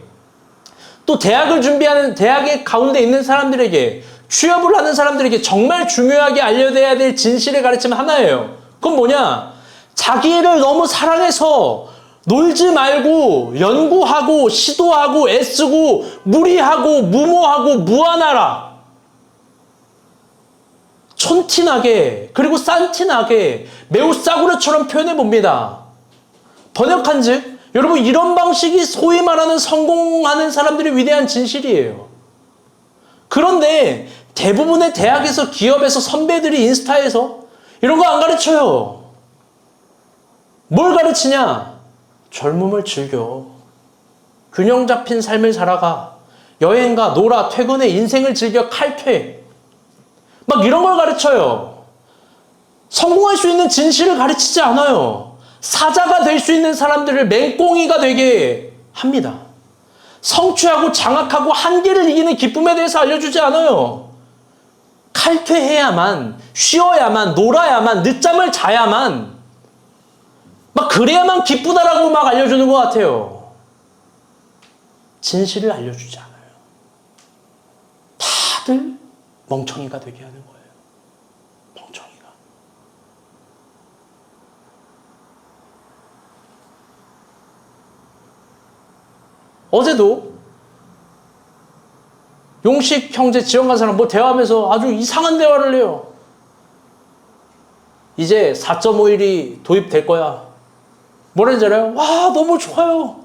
또 대학을 준비하는, 대학의 가운데 있는 사람들에게, 취업을 하는 사람들에게 정말 중요하게 알려야 될 진실의 가르침 하나예요. 그건 뭐냐? 자기 일을 너무 사랑해서 놀지 말고 연구하고 시도하고 애쓰고 무리하고 무모하고 무한하라. 촌티나게 그리고 싼티나게 매우 싸구려처럼 표현해 봅니다. 번역한즉 여러분, 이런 방식이 소위 말하는 성공하는 사람들의 위대한 진실이에요. 그런데 대부분의 대학에서, 기업에서, 선배들이 인스타에서 이런 거 안 가르쳐요. 뭘 가르치냐? 젊음을 즐겨. 균형 잡힌 삶을 살아가. 여행가, 놀아, 퇴근해, 인생을 즐겨, 칼퇴. 막 이런 걸 가르쳐요. 성공할 수 있는 진실을 가르치지 않아요. 사자가 될 수 있는 사람들을 맹꽁이가 되게 합니다. 성취하고 장악하고 한계를 이기는 기쁨에 대해서 알려주지 않아요. 칼퇴해야만, 쉬어야만, 놀아야만, 늦잠을 자야만, 막 그래야만 기쁘다라고 막 알려주는 것 같아요. 진실을 알려주지 않아요. 다들 멍청이가 되게 하는 거예요. 멍청이가. 어제도 용식 형제 지원 간 사람 대화하면서 아주 이상한 대화를 해요. 이제 4.5일이 도입될 거야. 뭐라는지 알아요? 와, 너무 좋아요.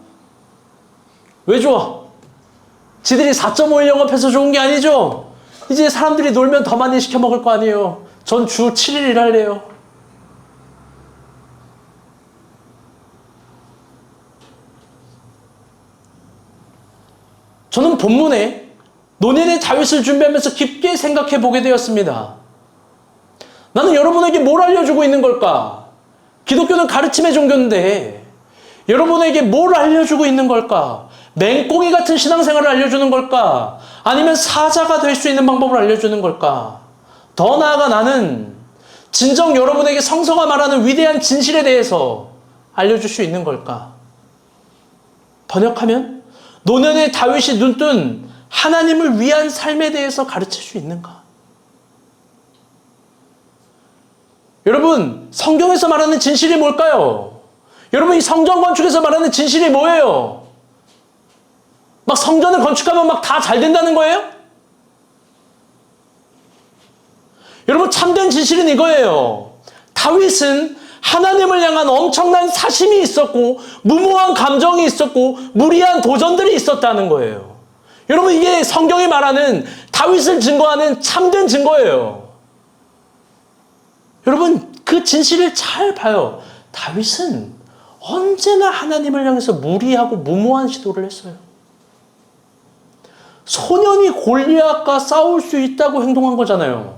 왜 좋아? 지들이 4.5일 영업해서 좋은 게 아니죠. 이제 사람들이 놀면 더 많이 시켜 먹을 거 아니에요. 전 주 7일 일할래요. 저는 본문에 노년의 다윗을 준비하면서 깊게 생각해 보게 되었습니다. 나는 여러분에게 뭘 알려주고 있는 걸까? 기독교는 가르침의 종교인데 여러분에게 뭘 알려주고 있는 걸까? 맹꽁이 같은 신앙생활을 알려주는 걸까? 아니면 사자가 될 수 있는 방법을 알려주는 걸까? 더 나아가 나는 진정 여러분에게 성서가 말하는 위대한 진실에 대해서 알려줄 수 있는 걸까? 번역하면 노년의 다윗이 눈뜬 하나님을 위한 삶에 대해서 가르칠 수 있는가? 여러분, 성경에서 말하는 진실이 뭘까요? 여러분, 이 성전 건축에서 말하는 진실이 뭐예요? 막 성전을 건축하면 막 다 잘 된다는 거예요? 여러분, 참된 진실은 이거예요. 다윗은 하나님을 향한 엄청난 사심이 있었고 무모한 감정이 있었고 무리한 도전들이 있었다는 거예요. 여러분, 이게 성경이 말하는 다윗을 증거하는 참된 증거예요. 여러분, 그 진실을 잘 봐요. 다윗은 언제나 하나님을 향해서 무리하고 무모한 시도를 했어요. 소년이 골리앗과 싸울 수 있다고 행동한 거잖아요.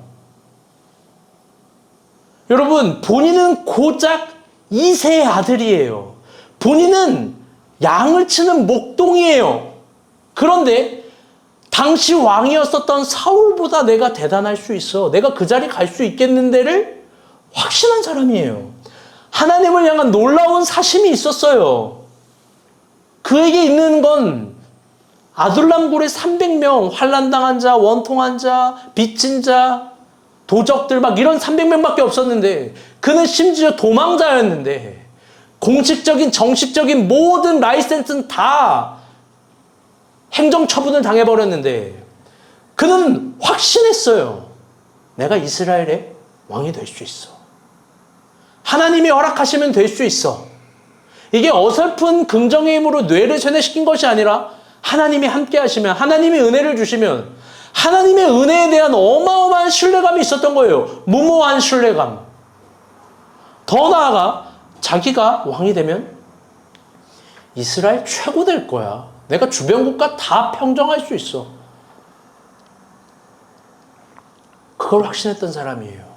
여러분, 본인은 고작 2세의 아들이에요. 본인은 양을 치는 목동이에요. 그런데 당시 왕이었었던 사울보다 내가 대단할 수 있어. 내가 그 자리 갈 수 있겠는데를 확신한 사람이에요. 하나님을 향한 놀라운 사심이 있었어요. 그에게 있는 건 아둘람 굴에 300명, 환난당한 자, 원통한 자, 빚진 자, 도적들 막 이런 300명밖에 없었는데 그는 심지어 도망자였는데 공식적인 정식적인 모든 라이센스는 다 행정처분을 당해버렸는데 그는 확신했어요. 내가 이스라엘의 왕이 될 수 있어. 하나님이 허락하시면 될 수 있어. 이게 어설픈 긍정의 힘으로 뇌를 세뇌시킨 것이 아니라 하나님이 함께 하시면, 하나님이 은혜를 주시면 하나님의 은혜에 대한 어마어마한 신뢰감이 있었던 거예요. 무모한 신뢰감. 더 나아가 자기가 왕이 되면 이스라엘 최고 될 거야. 내가 주변 국가 다 평정할 수 있어. 그걸 확신했던 사람이에요.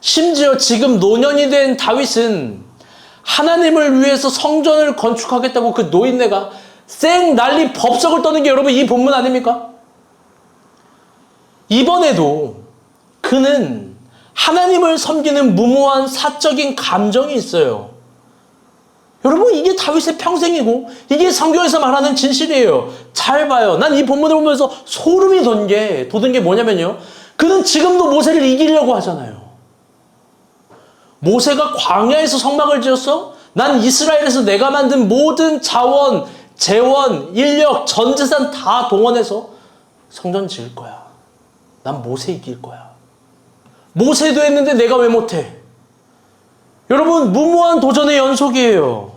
심지어 지금 노년이 된 다윗은 하나님을 위해서 성전을 건축하겠다고 그 노인네가 쌩 난리 법석을 떠는 게 여러분 이 본문 아닙니까? 이번에도 그는 하나님을 섬기는 무모한 사적인 감정이 있어요. 여러분, 이게 다윗의 평생이고 이게 성경에서 말하는 진실이에요. 잘 봐요. 난 이 본문을 보면서 소름이 돋은 게 뭐냐면요, 그는 지금도 모세를 이기려고 하잖아요. 모세가 광야에서 성막을 지었어? 난 이스라엘에서 내가 만든 모든 자원, 재원, 인력, 전 재산 다 동원해서 성전 지을 거야. 난 모세 이길 거야. 모세도 했는데 내가 왜 못해? 여러분, 무모한 도전의 연속이에요.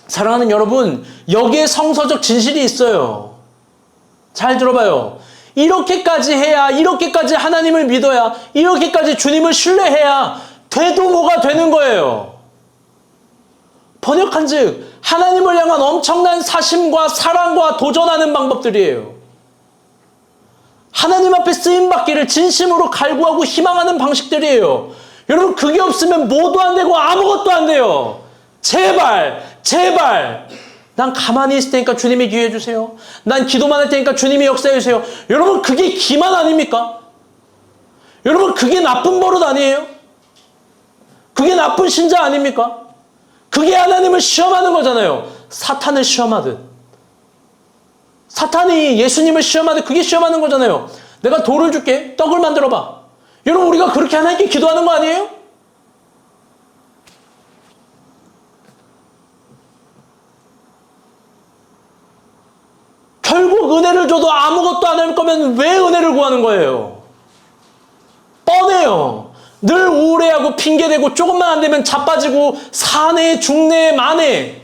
사랑하는 여러분, 여기에 성서적 진실이 있어요. 잘 들어봐요. 이렇게까지 해야, 이렇게까지 하나님을 믿어야, 이렇게까지 주님을 신뢰해야 돼도 뭐가 되는 거예요. 번역한 즉, 하나님을 향한 엄청난 사심과 사랑과 도전하는 방법들이에요. 하나님 앞에 쓰임받기를 진심으로 갈구하고 희망하는 방식들이에요. 여러분, 그게 없으면 뭐도 안 되고 아무것도 안 돼요. 제발, 제발. 난 가만히 있을 테니까 주님이 기회해 주세요. 난 기도만 할 테니까 주님이 역사해 주세요. 여러분, 그게 기만 아닙니까? 여러분, 그게 나쁜 버릇 아니에요? 그게 나쁜 신자 아닙니까? 그게 하나님을 시험하는 거잖아요. 사탄을 시험하듯. 사탄이 예수님을 시험하듯 그게 시험하는 거잖아요. 내가 돌을 줄게. 떡을 만들어봐. 여러분, 우리가 그렇게 하나님께 기도하는 거 아니에요? 결국 은혜를 줘도 아무것도 안 할 거면 왜 은혜를 구하는 거예요? 뻔해요. 늘 우울해하고 핑계대고 조금만 안 되면 자빠지고 사내, 중내, 만에.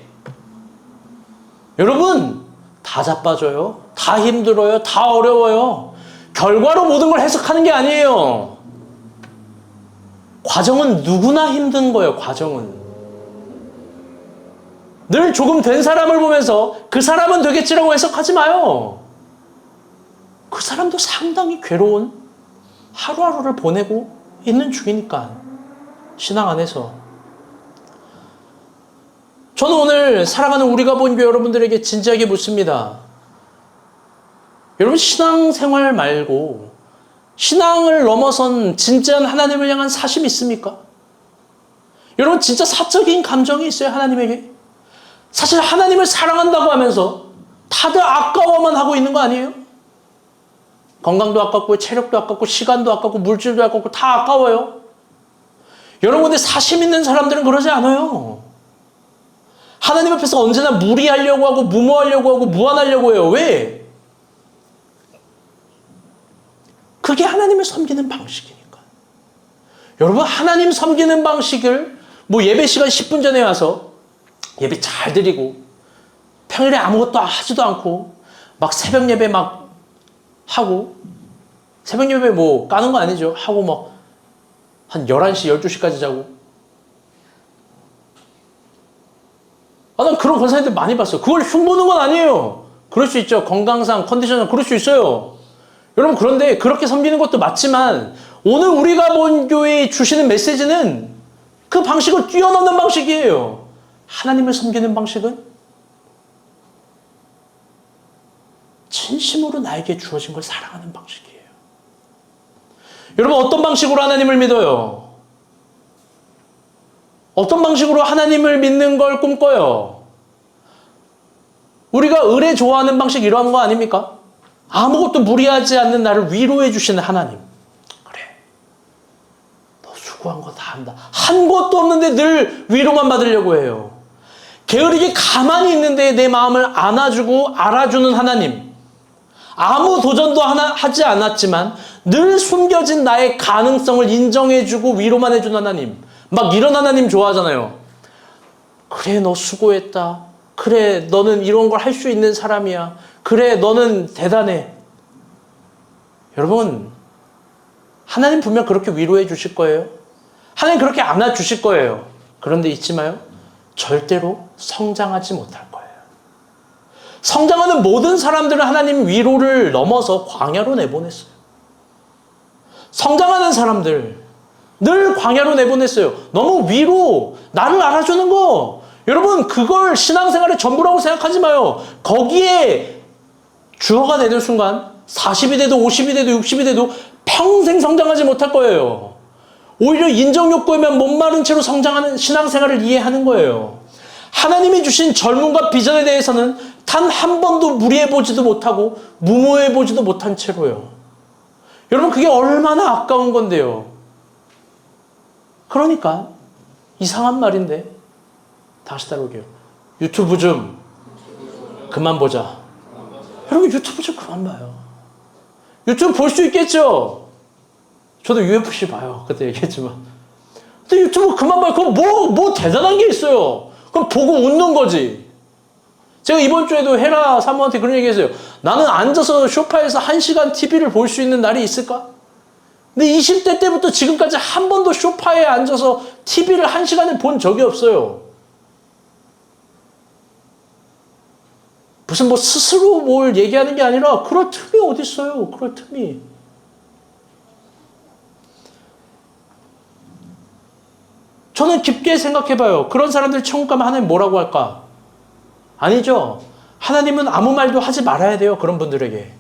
여러분, 다 자빠져요. 다 힘들어요. 다 어려워요. 결과로 모든 걸 해석하는 게 아니에요. 과정은 누구나 힘든 거예요. 과정은. 늘 조금 된 사람을 보면서 그 사람은 되겠지라고 해석하지 마요. 그 사람도 상당히 괴로운 하루하루를 보내고 있는 중이니까. 신앙 안에서. 저는 오늘 사랑하는 우리가 본 교회 여러분들에게 진지하게 묻습니다. 여러분 신앙생활 말고 신앙을 넘어선 진지한 하나님을 향한 사심이 있습니까? 여러분 진짜 사적인 감정이 있어요, 하나님에게? 사실 하나님을 사랑한다고 하면서 다들 아까워만 하고 있는 거 아니에요? 건강도 아깝고 체력도 아깝고 시간도 아깝고 물질도 아깝고 다 아까워요. 여러분 근데 사심 있는 사람들은 그러지 않아요. 하나님 앞에서 언제나 무리하려고 하고 무모하려고 하고 무한하려고 해요. 왜? 그게 하나님을 섬기는 방식이니까. 여러분 하나님 섬기는 방식을 뭐 예배 시간 10분 전에 와서 예배 잘 드리고 평일에 아무것도 하지도 않고 막 새벽 예배 막 하고 새벽 예배 뭐 까는 거 아니죠. 하고 뭐 한 11시 12시까지 자고 난 그런 권사님들 많이 봤어요. 그걸 흉보는 건 아니에요. 그럴 수 있죠. 건강상 컨디션상 그럴 수 있어요. 여러분 그런데 그렇게 섬기는 것도 맞지만 오늘 우리가 본 교회에 주시는 메시지는 그 방식을 뛰어넘는 방식이에요. 하나님을 섬기는 방식은 진심으로 나에게 주어진 걸 사랑하는 방식이에요. 여러분 어떤 방식으로 하나님을 믿어요? 어떤 방식으로 하나님을 믿는 걸 꿈꿔요? 우리가 의뢰 좋아하는 방식 이러한 거 아닙니까? 아무것도 무리하지 않는 나를 위로해 주시는 하나님. 그래. 너 수고한 거 다 한다. 한 것도 없는데 늘 위로만 받으려고 해요. 게으르게 가만히 있는데 내 마음을 안아주고 알아주는 하나님. 아무 도전도 하지 않았지만 늘 숨겨진 나의 가능성을 인정해주고 위로만 해주는 하나님. 막 이런 하나님 좋아하잖아요. 그래 너 수고했다. 그래 너는 이런 걸 할 수 있는 사람이야. 그래 너는 대단해. 여러분 하나님 분명 그렇게 위로해 주실 거예요. 하나님 그렇게 안아 주실 거예요. 그런데 잊지 마요. 절대로 성장하지 못할 거예요. 성장하는 모든 사람들은 하나님 위로를 넘어서 광야로 내보냈어요. 성장하는 사람들 늘 광야로 내보냈어요. 너무 위로, 나를 알아주는 거. 여러분 그걸 신앙생활의 전부라고 생각하지 마요. 거기에 주어가 되는 순간 40이 돼도 50이 돼도 60이 돼도 평생 성장하지 못할 거예요. 오히려 인정욕구에만 목마른 채로 성장하는 신앙생활을 이해하는 거예요. 하나님이 주신 젊음과 비전에 대해서는 단 한 번도 무리해보지도 못하고 무모해보지도 못한 채로요. 여러분 그게 얼마나 아까운 건데요. 그러니까 이상한 말인데 다시 따라올게요. 유튜브 좀 그만 보자. 여러분 유튜브 좀 그만 봐요. 유튜브 볼 수 있겠죠? 저도 UFC 봐요. 그때 얘기했지만. 근데 유튜브 그만 봐요. 그럼 뭐 대단한 게 있어요. 그럼 보고 웃는 거지. 제가 이번 주에도 헤라 사모한테 그런 얘기 했어요. 나는 앉아서 소파에서 1시간 TV를 볼 수 있는 날이 있을까? 근데 20대 때부터 지금까지 한 번도 소파에 앉아서 TV를 1시간을 본 적이 없어요. 무슨 뭐 스스로 뭘 얘기하는 게 아니라 그럴 틈이 어디 있어요. 그럴 틈이. 저는 깊게 생각해봐요. 그런 사람들 천국 가면 하나님 뭐라고 할까? 아니죠. 하나님은 아무 말도 하지 말아야 돼요. 그런 분들에게.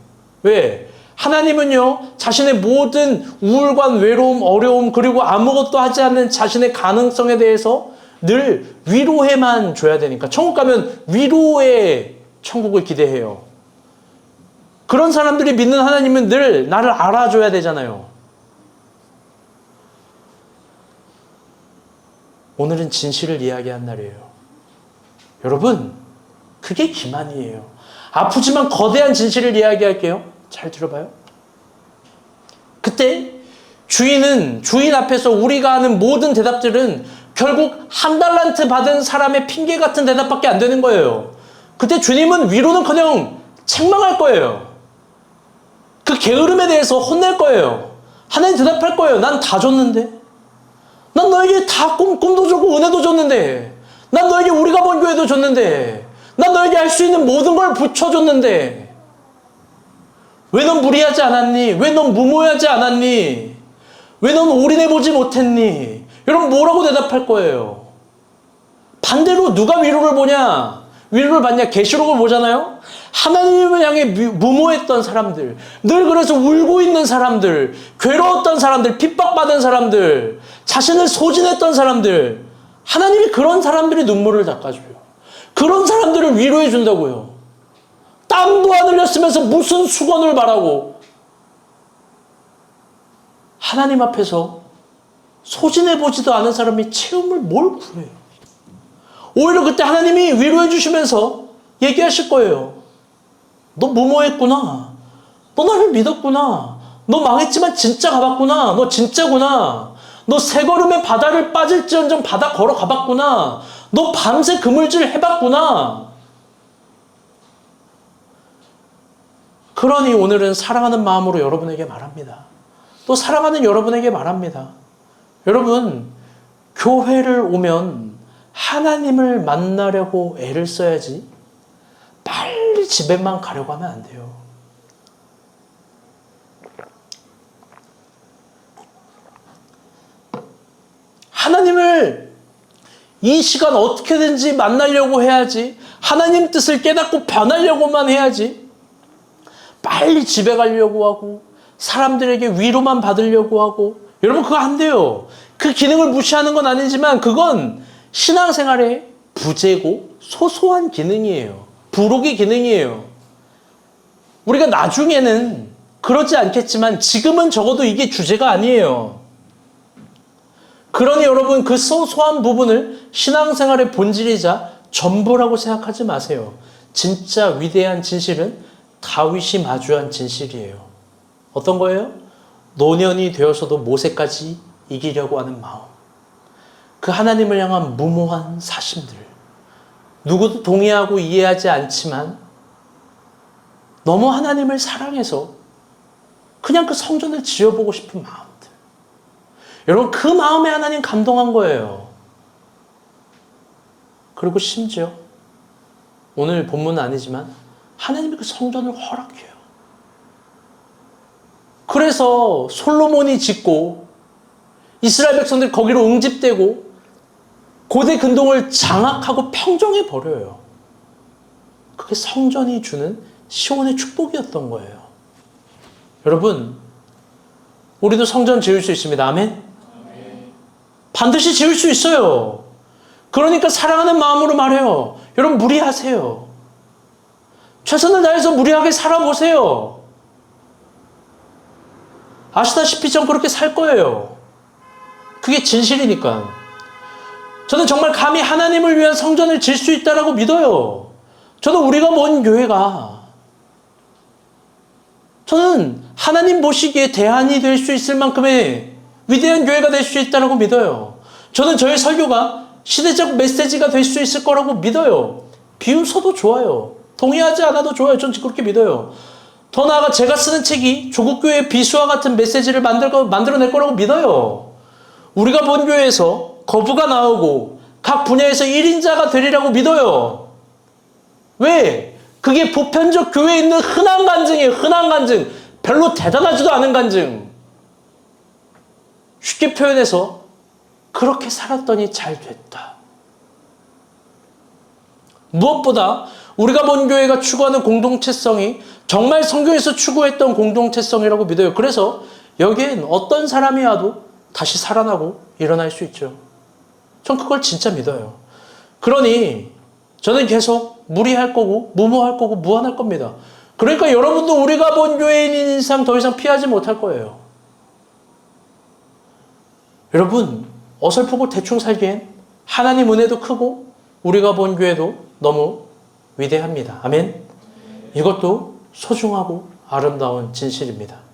왜? 하나님은요, 자신의 모든 우울감, 외로움, 어려움, 그리고 아무것도 하지 않는 자신의 가능성에 대해서 늘 위로해만 줘야 되니까. 천국 가면 위로의 천국을 기대해요. 그런 사람들이 믿는 하나님은 늘 나를 알아줘야 되잖아요. 오늘은 진실을 이야기한 날이에요. 여러분, 그게 기만이에요. 아프지만 거대한 진실을 이야기할게요. 잘 들어봐요. 그때 주인 앞에서 우리가 하는 모든 대답들은 결국 1달란트 받은 사람의 핑계 같은 대답밖에 안 되는 거예요. 그때 주님은 위로는커녕 책망할 거예요. 그 게으름에 대해서 혼낼 거예요. 하나님 대답할 거예요. 난 다 줬는데. 난 너에게 다 꿈도 줬고 은혜도 줬는데. 난 너에게 우리가 본 교회도 줬는데. 난 너에게 할 수 있는 모든 걸 붙여줬는데. 왜 넌 무리하지 않았니? 왜 넌 무모하지 않았니? 왜 넌 올인해보지 못했니? 여러분 뭐라고 대답할 거예요? 반대로 누가 위로를 보냐? 위로를 받냐? 계시록을 보잖아요? 하나님을 향해 무모했던 사람들, 늘 그래서 울고 있는 사람들, 괴로웠던 사람들, 핍박받은 사람들, 자신을 소진했던 사람들, 하나님이 그런 사람들의 눈물을 닦아줘요. 그런 사람들을 위로해 준다고요. 땀도 안 흘렸으면서 무슨 수건을 바라고 하나님 앞에서 소진해보지도 않은 사람이 채움을 뭘 구해요. 오히려 그때 하나님이 위로해 주시면서 얘기하실 거예요. 너 무모했구나. 너 나를 믿었구나. 너 망했지만 진짜 가봤구나. 너 진짜구나. 너 세 걸음의 바다를 빠질지언정 바다 걸어 가봤구나. 너 밤새 그물질 해봤구나. 그러니 오늘은 사랑하는 마음으로 여러분에게 말합니다. 또 사랑하는 여러분에게 말합니다. 여러분, 교회를 오면 하나님을 만나려고 애를 써야지 빨리 집에만 가려고 하면 안 돼요. 하나님을 이 시간 어떻게든지 만나려고 해야지. 하나님 뜻을 깨닫고 변하려고만 해야지. 빨리 집에 가려고 하고 사람들에게 위로만 받으려고 하고. 여러분 그거 안 돼요. 그 기능을 무시하는 건 아니지만 그건 신앙생활의 부재고 소소한 기능이에요. 부록의 기능이에요. 우리가 나중에는 그러지 않겠지만 지금은 적어도 이게 주제가 아니에요. 그러니 여러분 그 소소한 부분을 신앙생활의 본질이자 전부라고 생각하지 마세요. 진짜 위대한 진실은 다윗이 마주한 진실이에요. 어떤 거예요? 노년이 되어서도 모세까지 이기려고 하는 마음. 그 하나님을 향한 무모한 사심들. 누구도 동의하고 이해하지 않지만 너무 하나님을 사랑해서 그냥 그 성전을 지어보고 싶은 마음들. 여러분 그 마음에 하나님 감동한 거예요. 그리고 심지어 오늘 본문은 아니지만 하나님이 그 성전을 허락해요. 그래서 솔로몬이 짓고 이스라엘 백성들이 거기로 응집되고 고대 근동을 장악하고 평정해 버려요. 그게 성전이 주는 시온의 축복이었던 거예요. 여러분, 우리도 성전 지을 수 있습니다. 아멘? 반드시 지을 수 있어요. 그러니까 사랑하는 마음으로 말해요. 여러분 무리하세요. 최선을 다해서 무리하게 살아보세요. 아시다시피 전 그렇게 살 거예요. 그게 진실이니까. 저는 정말 감히 하나님을 위한 성전을 질 수 있다라고 믿어요. 저는 우리가 모은 교회가 저는 하나님 보시기에 대안이 될 수 있을 만큼의 위대한 교회가 될 수 있다고 믿어요. 저는 저의 설교가 시대적 메시지가 될 수 있을 거라고 믿어요. 비웃어도 좋아요. 동의하지 않아도 좋아요. 전 그렇게 믿어요. 더 나아가 제가 쓰는 책이 조국교회의 비수와 같은 메시지를 만들어낼 거라고 믿어요. 우리가 본 교회에서 거부가 나오고 각 분야에서 1인자가 되리라고 믿어요. 왜? 그게 보편적 교회에 있는 흔한 간증이에요. 흔한 간증. 별로 대단하지도 않은 간증. 쉽게 표현해서 그렇게 살았더니 잘 됐다. 무엇보다 우리가 본 교회가 추구하는 공동체성이 정말 성경에서 추구했던 공동체성이라고 믿어요. 그래서 여기엔 어떤 사람이 와도 다시 살아나고 일어날 수 있죠. 전 그걸 진짜 믿어요. 그러니 저는 계속 무리할 거고 무모할 거고 무한할 겁니다. 그러니까 여러분도 우리가 본 교회인 이상 더 이상 피하지 못할 거예요. 여러분 어설프고 대충 살기엔 하나님 은혜도 크고 우리가 본 교회도 너무 위대합니다. 아멘. 이것도 소중하고 아름다운 진실입니다.